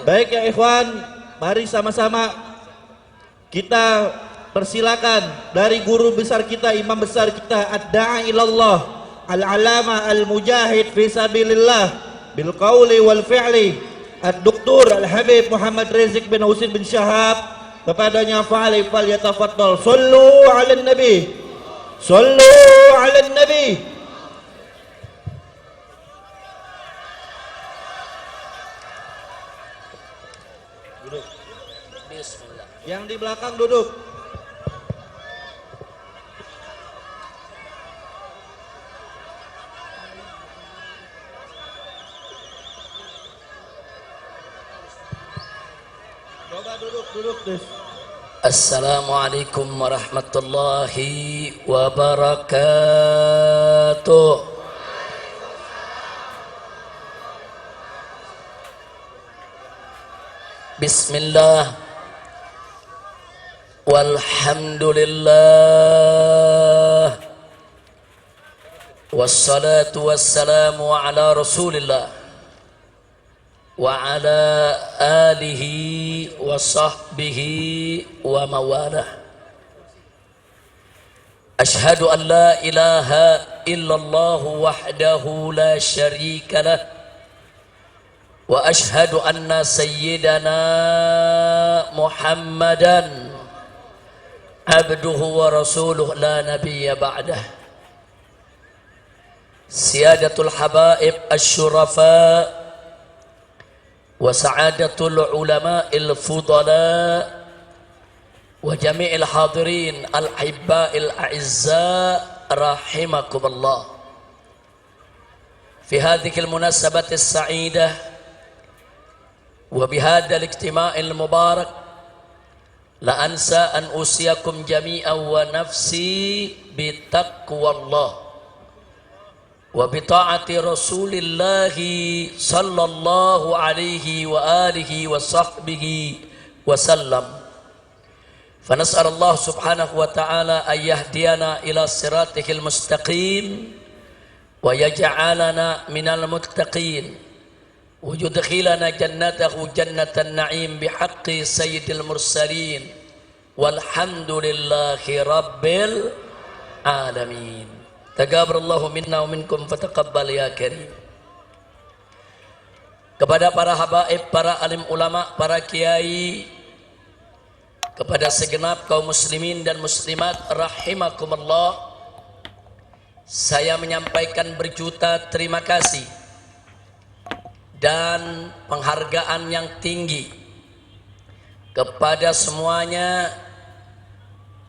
Baik ya ikhwan, mari sama-sama kita persilakan dari guru besar kita, imam besar kita, ad-da'i ilallah, al-alama al-mujahid fi sabilillah bil qawli wal fi'li, ad-doktor al-habib Muhammad Rizik bin Husin bin Syahab, kepadanya fa'ali fal yatafaddal. Sallu ala nabi, sallu ala nabi. Duduk. Bismillah. Yang di belakang duduk. Coba duduk, Des. Assalamualaikum warahmatullahi wabarakatuh. Bismillah, walhamdulillah, wassalatu wassalamu ala rasulillah wa ala alihi wa sahbihi wa mawalah. Ashhadu an la ilaha illallah wahdahu la syarika lah, wa ashhadu anna sayyidana Muhammadan abduhu wa rasuluh la nabiyya ba'dah. Siyadatul habaib asyurafa wa sa'adatul ulama'il fudala wa jami'il hadirin al-hibba'il a'izza rahimakumullah. Fi hadhihi al-munasabati as-sa'idah وبهذا الاجتماع المبارك لا أنسى أن أوصيكم جميعا ونفسي بتقوى الله وبطاعة رسول الله صلى الله عليه وآله وصحبه وسلم. فنسأل الله سبحانه وتعالى أن يهدينا إلى صراطه المستقيم ويجعلنا من المتقين ويدخلنا جنته جنة النعيم بحق سيد المرسلين والحمد لله رب العالمين. تقبل الله منا ومنكم فتقبل يا كريم. Kepada para habaib, para alim ulama, para kiai, kepada segenap kaum muslimin dan muslimat rahimakumullah, saya menyampaikan berjuta terima kasih dan penghargaan yang tinggi kepada semuanya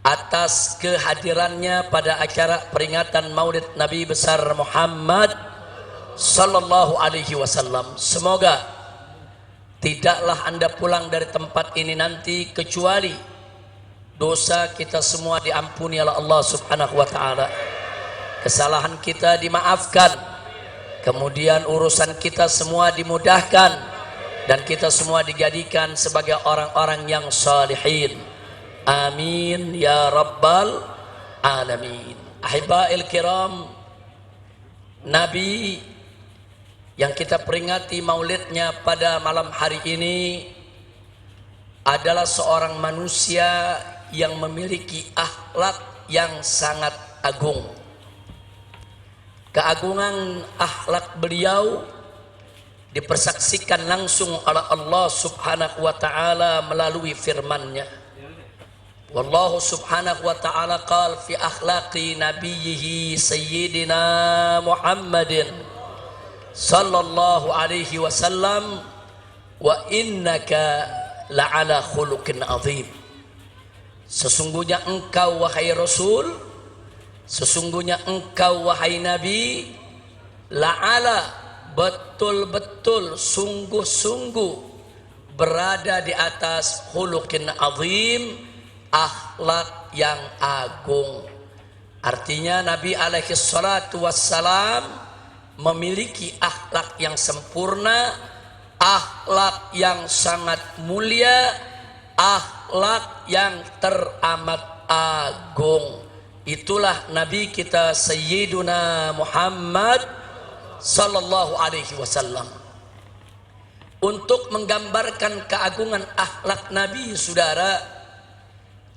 atas kehadirannya pada acara peringatan Maulid Nabi besar Muhammad sallallahu alaihi wasallam. Semoga tidaklah Anda pulang dari tempat ini nanti kecuali dosa kita semua diampuni oleh Allah Subhanahu wa taala. Kesalahan kita dimaafkan. Kemudian urusan kita semua dimudahkan dan kita semua dijadikan sebagai orang-orang yang salihin. Amin ya rabbal alamin. Ahibba'il kiram, Nabi yang kita peringati maulidnya pada malam hari ini adalah seorang manusia yang memiliki akhlak yang sangat agung. Keagungan akhlak beliau dipersaksikan langsung oleh Allah Subhanahu wa taala melalui firman-Nya. Wallahu Subhanahu wa taala qala fi akhlaqi nabiyhi sayyidina Muhammadin sallallahu alaihi wasallam wa innaka la'ala khuluqin azim. Sesungguhnya engkau wahai Rasul, sesungguhnya engkau wahai Nabi, la'ala, betul-betul sungguh-sungguh berada di atas khuluqin azim, akhlak yang agung. Artinya Nabi alaihi salatu wassalam memiliki akhlak yang sempurna, akhlak yang sangat mulia, akhlak yang teramat agung. Itulah Nabi kita Sayyiduna Muhammad sallallahu alaihi wasallam. untuk menggambarkan keagungan akhlak Nabi, saudara,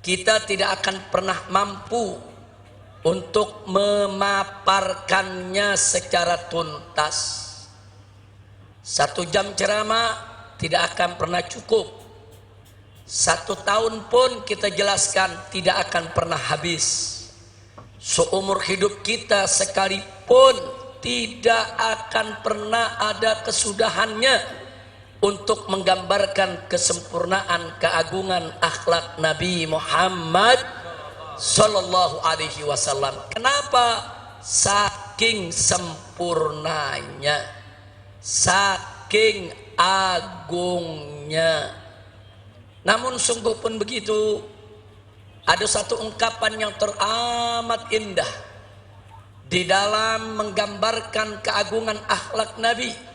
kita tidak akan pernah mampu untuk memaparkannya secara tuntas. 1 jam ceramah tidak akan pernah cukup. 1 tahun pun kita jelaskan tidak akan pernah habis. Seumur hidup kita sekalipun tidak akan pernah ada kesudahannya untuk menggambarkan kesempurnaan keagungan akhlak Nabi Muhammad sallallahu alaihi wasallam. Kenapa? Saking sempurnanya, saking agungnya. Namun sungguh pun begitu, ada satu ungkapan yang teramat indah di dalam menggambarkan keagungan akhlak Nabi.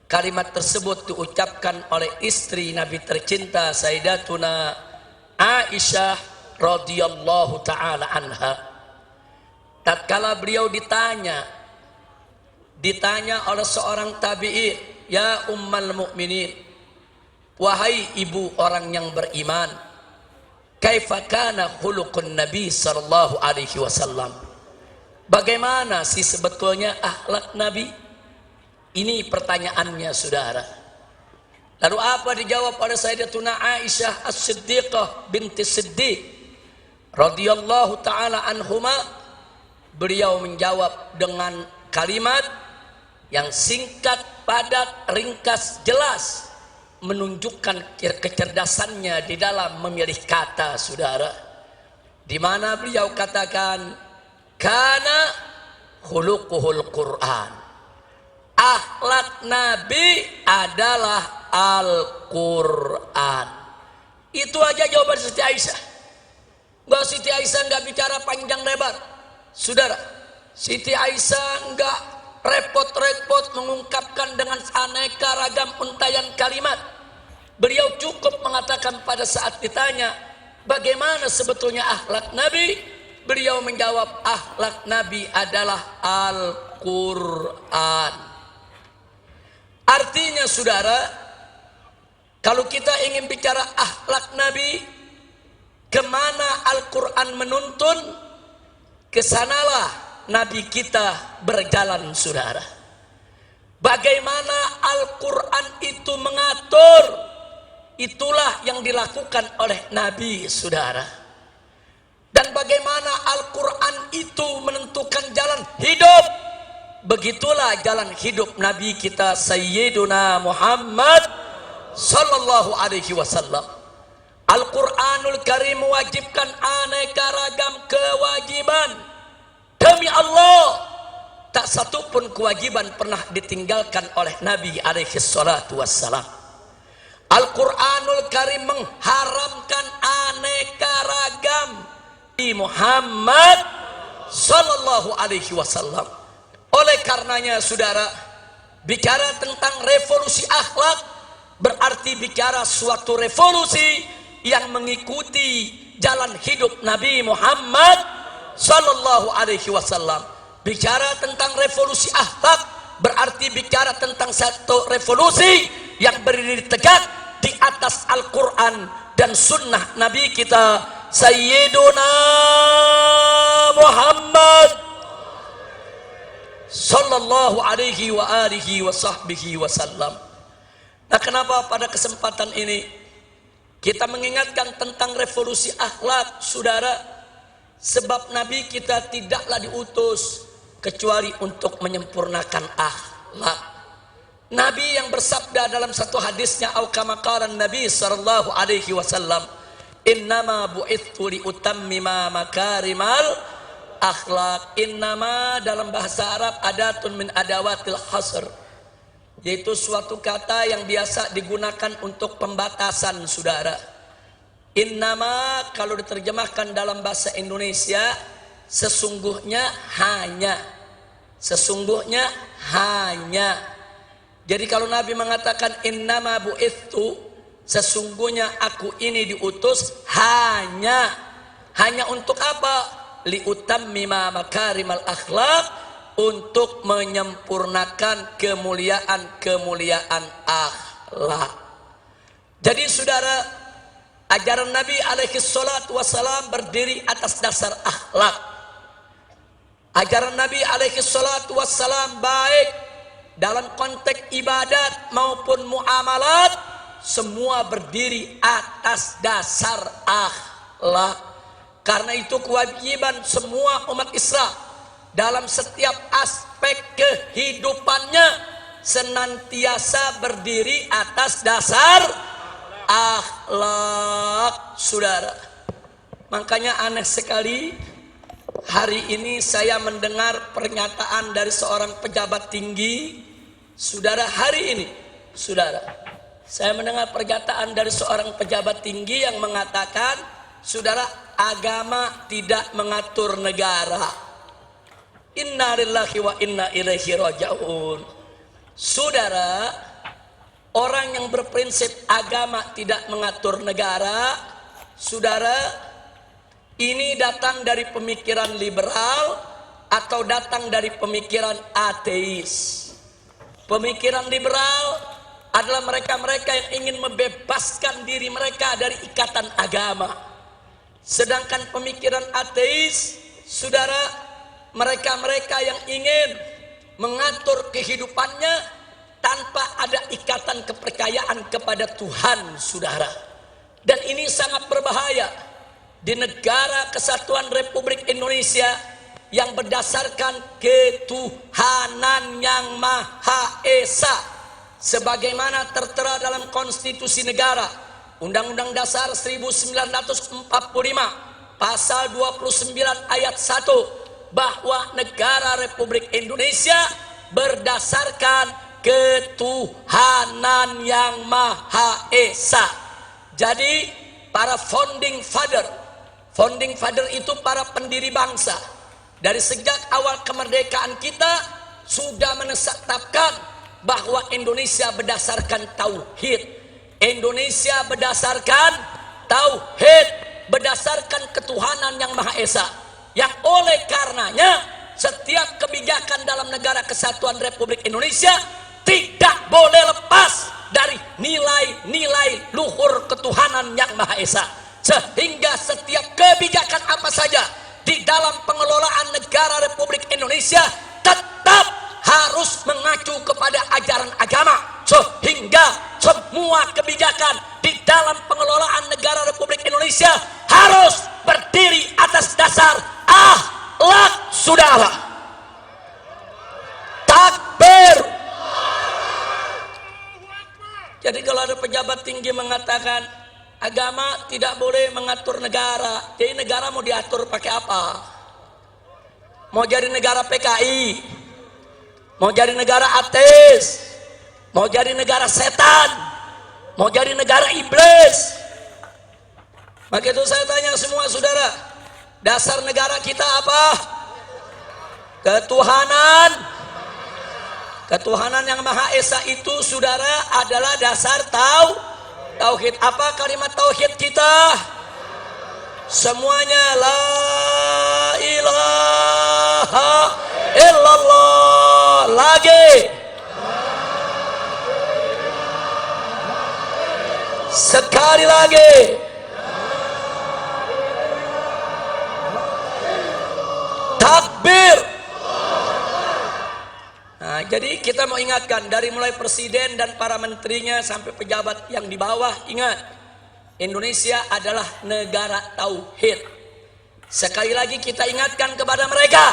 Kalimat tersebut diucapkan oleh istri Nabi tercinta Sayyidatuna Aisyah radhiyallahu taala anha. Tatkala beliau ditanya oleh seorang tabi'in, "Ya ummal mukminin, wahai ibu orang yang beriman, kaifa kana khuluqun Nabi sallallahu alaihi wasallam?" Bagaimana sih sebetulnya akhlak Nabi? Ini pertanyaannya, saudara. Lalu apa dijawab oleh Sayyidatuna Aisyah As-Siddiqah binti Siddiq radhiyallahu taala anhuma? Beliau menjawab dengan kalimat yang singkat, padat, ringkas, jelas, menunjukkan kecerdasannya di dalam memilih kata, saudara. Di mana beliau katakan, "Kana khuluquhul Qur'an." Akhlak Nabi adalah Al-Quran. Itu aja jawaban Siti Aisyah. Siti Aisyah nggak bicara panjang lebar, saudara. Siti Aisyah nggak repot-repot mengungkapkan dengan aneka ragam untayan kalimat. Beliau cukup mengatakan pada saat ditanya bagaimana sebetulnya akhlak Nabi, beliau menjawab akhlak Nabi adalah Al-Quran. Artinya, saudara, kalau kita ingin bicara akhlak Nabi, kemana Al-Quran menuntun, kesanalah Nabi kita berjalan, saudara. Bagaimana Al-Quran itu mengatur, itulah yang dilakukan oleh Nabi, saudara. Dan bagaimana Al-Quran itu menentukan jalan hidup, begitulah jalan hidup Nabi kita Sayyiduna Muhammad sallallahu alaihi wasallam. Al-Quranul Karim mewajibkan aneka ragam kewajiban. Demi Allah, tak satu pun kewajiban pernah ditinggalkan oleh Nabi alaihi salatu wassalam. Al-Quranul Karim mengharamkan aneka ragam di Muhammad sallallahu alaihi wasallam. Oleh karenanya, saudara, bicara tentang revolusi akhlak berarti bicara suatu revolusi yang mengikuti jalan hidup Nabi Muhammad sallallahu alaihi wasallam. Bicara tentang revolusi akhlak berarti bicara tentang satu revolusi yang berdiri tegak di atas Al-Quran dan sunnah Nabi kita Sayyiduna Muhammad sallallahu alaihi wa alihi wa sahbihi wasallam. Nah, kenapa pada kesempatan ini kita mengingatkan tentang revolusi akhlak, saudara? Sebab Nabi kita tidaklah diutus kecuali untuk menyempurnakan akhlak. Nabi yang bersabda dalam satu hadisnya, au kama qala Nabi sallallahu alaihi wasallam, "Innama bu'ithu li utammima makarimal akhlak." Innama dalam bahasa Arab adatun min adawatil hasr, yaitu suatu kata yang biasa digunakan untuk pembatasan, saudara. Innama kalau diterjemahkan dalam bahasa Indonesia sesungguhnya hanya. Sesungguhnya hanya. Jadi kalau Nabi mengatakan innama bu'ithu, sesungguhnya aku ini diutus hanya. Hanya untuk apa? Liutammima makarimal akhlak, untuk menyempurnakan kemuliaan-kemuliaan akhlak. akhlak. Jadi saudara, ajaran Nabi alaihi salatu wassalam berdiri atas dasar akhlak. Ajaran Nabi alaihi salatu wassalam baik dalam konteks ibadat maupun muamalat, semua berdiri atas dasar akhlak. Karena itu kewajiban semua umat Islam dalam setiap aspek kehidupannya senantiasa berdiri atas dasar akhlak, saudara. Makanya aneh sekali hari ini saya mendengar pernyataan dari seorang pejabat tinggi, saudara. Hari ini, saudara, saya mendengar pernyataan dari seorang pejabat tinggi yang mengatakan, saudara, agama tidak mengatur negara. Inna lillahi wa inna ilaihi raji'un. Saudara, orang yang berprinsip agama tidak mengatur negara, saudara, ini datang dari pemikiran liberal atau datang dari pemikiran ateis. Pemikiran liberal adalah mereka-mereka yang ingin membebaskan diri mereka dari ikatan agama. Sedangkan pemikiran ateis, saudara, mereka-mereka yang ingin mengatur kehidupannya tanpa ada ikatan kepercayaan kepada Tuhan, saudara. Dan ini sangat berbahaya di negara kesatuan Republik Indonesia yang berdasarkan ketuhanan yang Maha Esa sebagaimana tertera dalam konstitusi negara Undang-Undang Dasar 1945 pasal 29 ayat 1, bahwa negara Republik Indonesia berdasarkan ketuhanan yang Maha Esa. Jadi para founding father itu para pendiri bangsa, dari sejak awal kemerdekaan kita sudah menetapkan bahwa Indonesia berdasarkan tauhid. Indonesia berdasarkan tauhid, berdasarkan ketuhanan yang Maha Esa, yang oleh karenanya setiap kebijakan dalam negara kesatuan Republik Indonesia tidak boleh lepas dari nilai-nilai luhur ketuhanan yang Maha Esa. Sehingga setiap kebijakan apa saja di dalam pengelolaan negara Republik Indonesia tetap harus mengacu kepada ajaran agama, sehingga semua kebijakan di dalam pengelolaan negara Republik Indonesia harus berdiri atas dasar akhlak, saudara. Takbir. Jadi kalau ada pejabat tinggi mengatakan agama tidak boleh mengatur negara, jadi negara mau diatur pakai apa? Mau jadi negara PKI, mau jadi negara ateis, mau jadi negara setan, mau jadi negara iblis. Maka itu saya tanya semua saudara, dasar negara kita apa? Ketuhanan. Ketuhanan yang Maha Esa itu, saudara, adalah dasar tauhid. Apa kalimat tauhid kita? Semuanya la ilaha illallah. Lagi. Sekali lagi. Takbir. Nah, jadi kita mau ingatkan dari mulai presiden dan para menterinya sampai pejabat yang di bawah, ingat, Indonesia adalah negara tauhid. Sekali lagi kita ingatkan kepada mereka,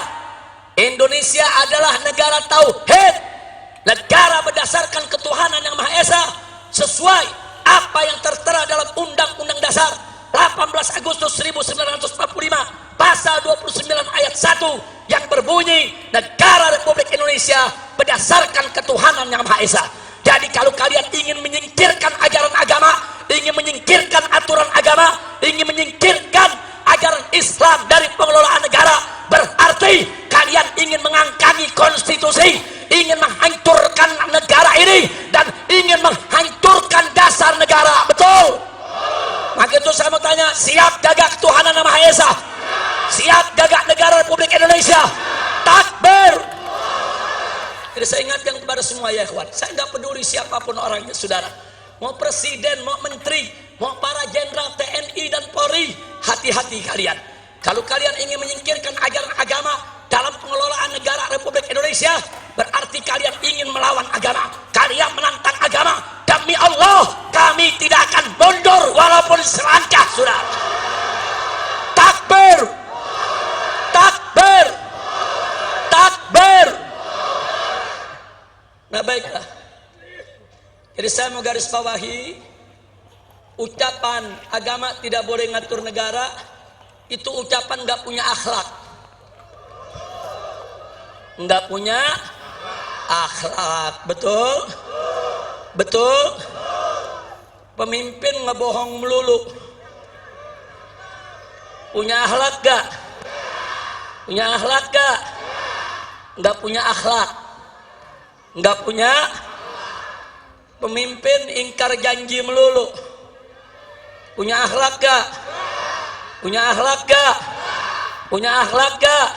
Indonesia adalah negara tauhid, negara berdasarkan ketuhanan yang Maha Esa, sesuai apa yang tertera dalam Undang-Undang Dasar 18 Agustus 1945 pasal 29 ayat 1 yang berbunyi negara Republik Indonesia berdasarkan ketuhanan yang Maha Esa. Jadi kalau kalian ingin menyingkirkan ajaran agama, ingin menyingkirkan aturan agama, ingin menyingkirkan ajaran Islam dari pengelolaan negara, berarti kalian ingin mengangkangi konstitusi, ingin menghancurkan negara ini, dan ingin menghancurkan dasar negara. Betul? Maka itu saya mau tanya, siap gagak ketuhanan yang Maha Esa? Siap gagak negara Republik Indonesia? Takbir. Jadi saya ingatkan kepada semua ya ikhwan, saya nggak peduli siapapun orangnya saudara, mau presiden, mau menteri, mau para jenderal TNI dan Polri, hati-hati kalian. Kalau kalian ingin menyingkirkan ajaran agama dalam pengelolaan negara Republik Indonesia, berarti kalian ingin melawan agama, kalian menantang agama. Demi Allah, kami tidak akan mundur walaupun selangkah, saudara. Takbir, takbir, takbir. Nah baiklah, jadi saya mau garis bawahi, ucapan agama tidak boleh ngatur negara, itu ucapan nggak punya akhlak, nggak punya akhlak. Betul, betul. Pemimpin ngebohong melulu, punya akhlak gak? Punya akhlak gak? Nggak punya akhlak, nggak punya. Pemimpin ingkar janji melulu, punya akhlak gak? Punya akhlak gak? Punya akhlak gak?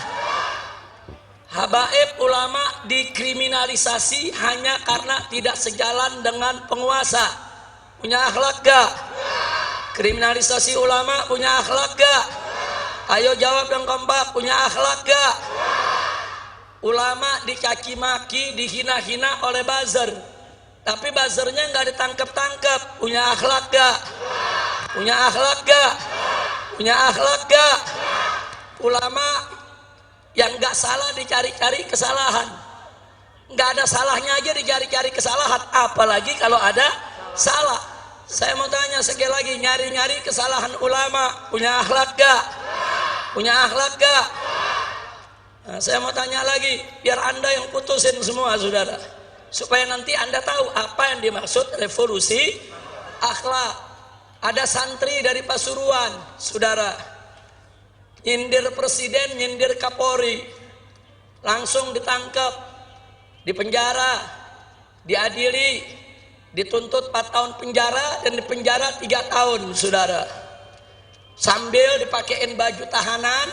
Habaib ulama dikriminalisasi hanya karena tidak sejalan dengan penguasa. Punya akhlak gak? Kriminalisasi ulama punya akhlak gak? Ayo jawab yang kompak, punya akhlak gak? Ulama dicaci maki, dihina-hina oleh buzzer, tapi buzzernya nggak ditangkap-tangkap. Punya akhlak gak? Punya akhlak gak? Punya akhlak gak? Ulama yang nggak salah dicari-cari kesalahan, nggak ada salahnya aja dicari-cari kesalahan, apalagi kalau ada salah. Saya mau tanya sekali lagi, nyari-nyari kesalahan ulama punya akhlak gak? Punya akhlak gak? Nah, saya mau tanya lagi, biar anda yang putusin semua saudara, supaya nanti anda tahu apa yang dimaksud revolusi akhlak. Ada santri dari Pasuruan saudara, nyindir presiden, nyindir Kapolri, langsung ditangkap, dipenjara, diadili, dituntut 4 tahun penjara dan dipenjara 3 tahun saudara. Sambil dipakein baju tahanan,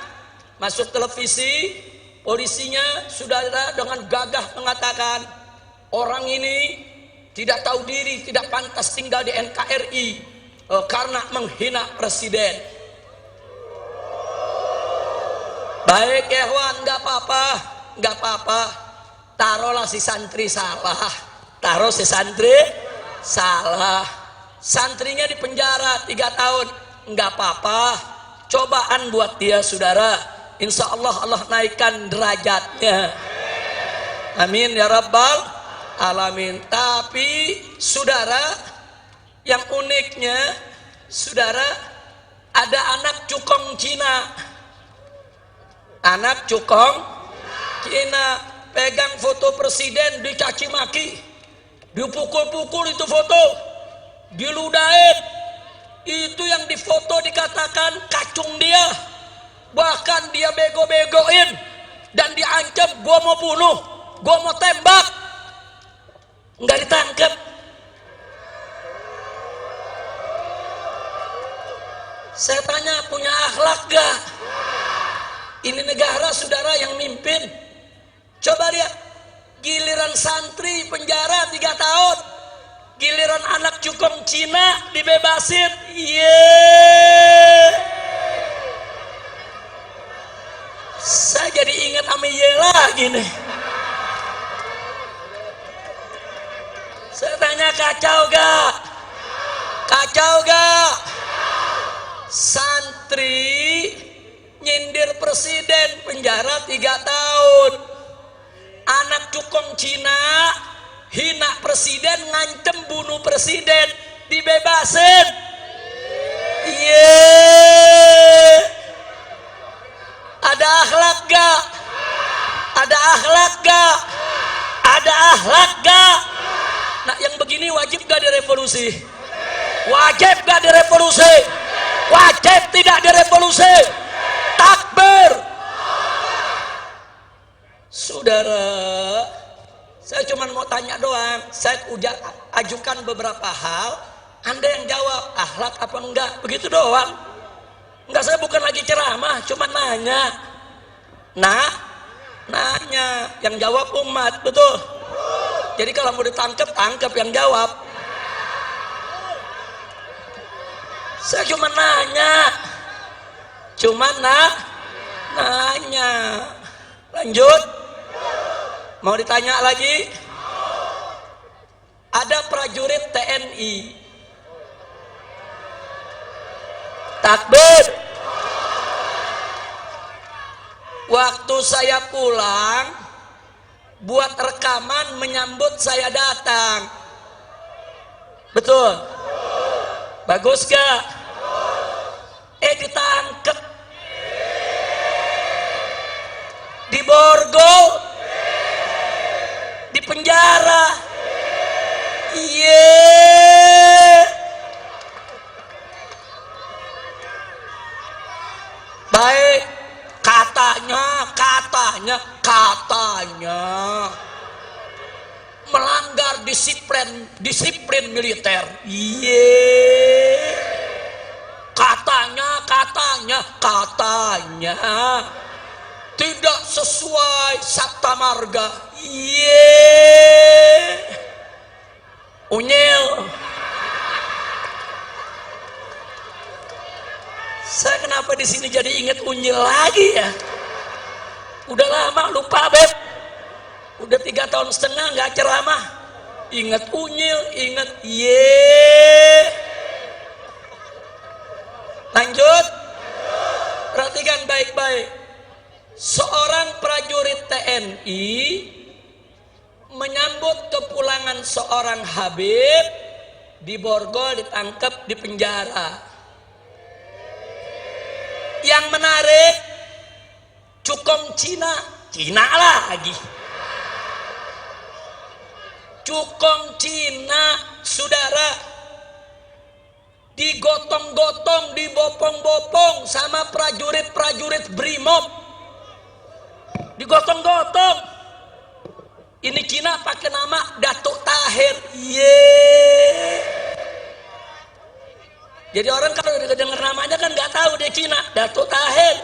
masuk televisi, polisinya saudara dengan gagah mengatakan orang ini tidak tahu diri, tidak pantas tinggal di NKRI karena menghina presiden. Baik ya Wan, nggak apa-apa, nggak apa-apa. Taruhlah si santri salah, taruh si santri salah, santrinya di penjara 3 tahun, nggak apa-apa. Cobaan buat dia saudara, insya Allah Allah naikkan derajatnya. Amin ya rabbal alamin. Tapi saudara, yang uniknya saudara, ada anak cukong Cina. Anak cukong Cina pegang foto presiden, dicaci maki, dipukul-pukul itu foto, diludahin. Itu yang difoto dikatakan kacung dia, bahkan dia bego-begoin dan diancam, gua mau bunuh, gua mau tembak, nggak ditangkap. Saya tanya, punya akhlak gak? Ini negara saudara yang mimpin. Coba lihat, giliran santri penjara 3 tahun, giliran anak cukong Cina dibebasin. Saya jadi ingat sama lagi nih. Saya tanya, kacau gak? Kacau gak? Santri nyindir presiden penjara 3 tahun, anak cukong Cina hina presiden, ngancem bunuh presiden, dibebasin. Ada akhlak gak? Ada akhlak gak? Ada akhlak gak? Nah yang begini wajib gak direvolusi? Wajib gak direvolusi? Wajib tidak direvolusi? Takbir. Saudara, saya cuma mau tanya doang. Saya udah ajukan beberapa hal, anda yang jawab akhlak apa enggak, begitu doang. Enggak, saya bukan lagi ceramah, cuma nanya. Nah, nanya, yang jawab umat, betul. Jadi kalau mau ditangkap, tangkap yang jawab. Saya cuma nanya. Nanya. Lanjut. Mau ditanya lagi? Ada prajurit TNI. Takbir. Waktu saya pulang, buat rekaman menyambut saya datang. Betul? Bagus gak? Ditangkep. Diborgol. Di penjara. Baik. Katanya melanggar disiplin militer. Katanya tidak sesuai Sabta Marga. Unyil. Saya kenapa di sini jadi ingat unyil lagi ya? Udah lama lupa, Beb. Udah 3 tahun setengah nggak ceramah. Ingat unyil, ingat Lanjut. Perhatikan baik-baik. Seorang prajurit TNI menyambut kepulangan seorang Habib, diborgol, ditangkap, dipenjara. Yang menarik, cukong Cina lagi. Cukong Cina, saudara, digotong-gotong, dibopong-bopong sama prajurit Brimob. Digotong-gotong. Ini Cina pakai nama Datuk Tahir. Jadi orang kalau dengar namanya kan nggak tahu dia Cina. Datuk Tahir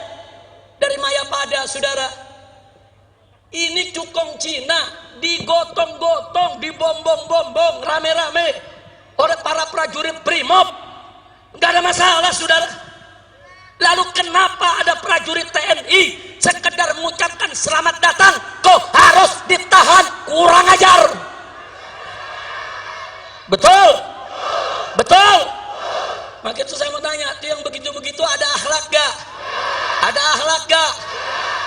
dari Mayapada, saudara. Ini cukong Cina digotong-gotong, dibombong-bombong rame-rame oleh para prajurit Brimob. Nggak ada masalah, saudara. Lalu kenapa ada prajurit TNI sekedar mengucapkan selamat datang kok harus ditahan? Kurang ajar. Betul? Maka itu saya mau tanya, itu yang begitu-begitu ada akhlak gak? Ada akhlak gak?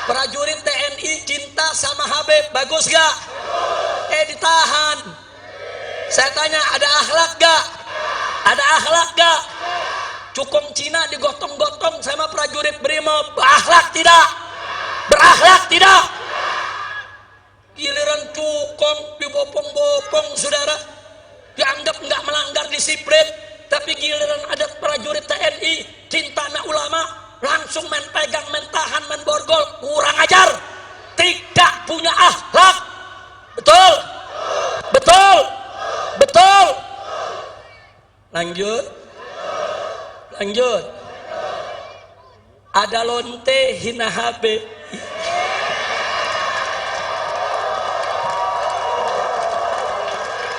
Prajurit TNI cinta sama Habib, bagus gak? Ditahan. Saya tanya, ada akhlak gak? Ada akhlak gak? Cukong Cina digotong-gotong sama prajurit Brimob, berakhlak tidak? Berakhlak tidak? Giliran cukong dibopong-bopong, saudara, dianggap nggak melanggar disiplin. Tapi giliran ada prajurit TNI cinta sama ulama, langsung main pegang, main tahan, main borgol. Kurang ajar, tidak punya akhlak. Betul. Lanjut. Ada lonte hina Habib.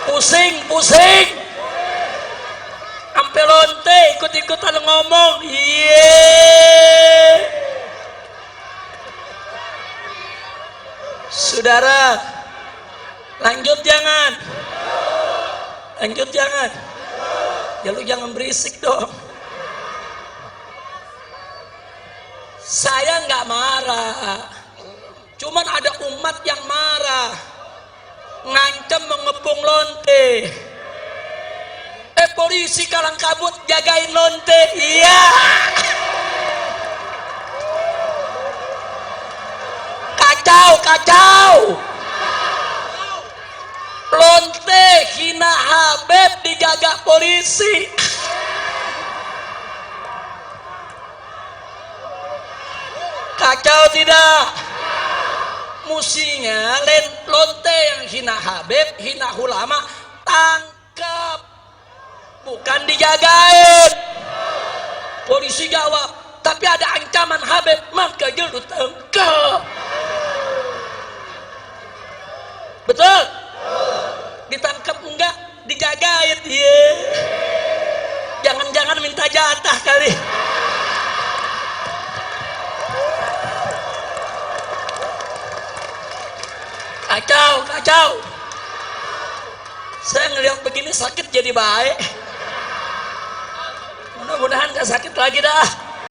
Pusing. Sampai lonte ikut-ikutan ngomong. Saudara, lanjut jangan. Ya lu jangan berisik dong. Saya nggak marah, cuman ada umat yang marah, ngancam mengepung lonte. Polisi kalang kabut jagain lonte. Iya. Kacau. Lonte hina Habib dijaga polisi. Kacau tidak? Musinya lonte yang hina Habib, hina ulama, tangkap, bukan dijagain. Polisi jawab, tapi ada ancaman Habib, maka jelu tangkap. Betul? ditangkap enggak, dijagain dia. Jangan-jangan minta jatah kali. Kacau. Saya ngelihat begini sakit jadi baik. Mudah-mudahan gak sakit lagi dah.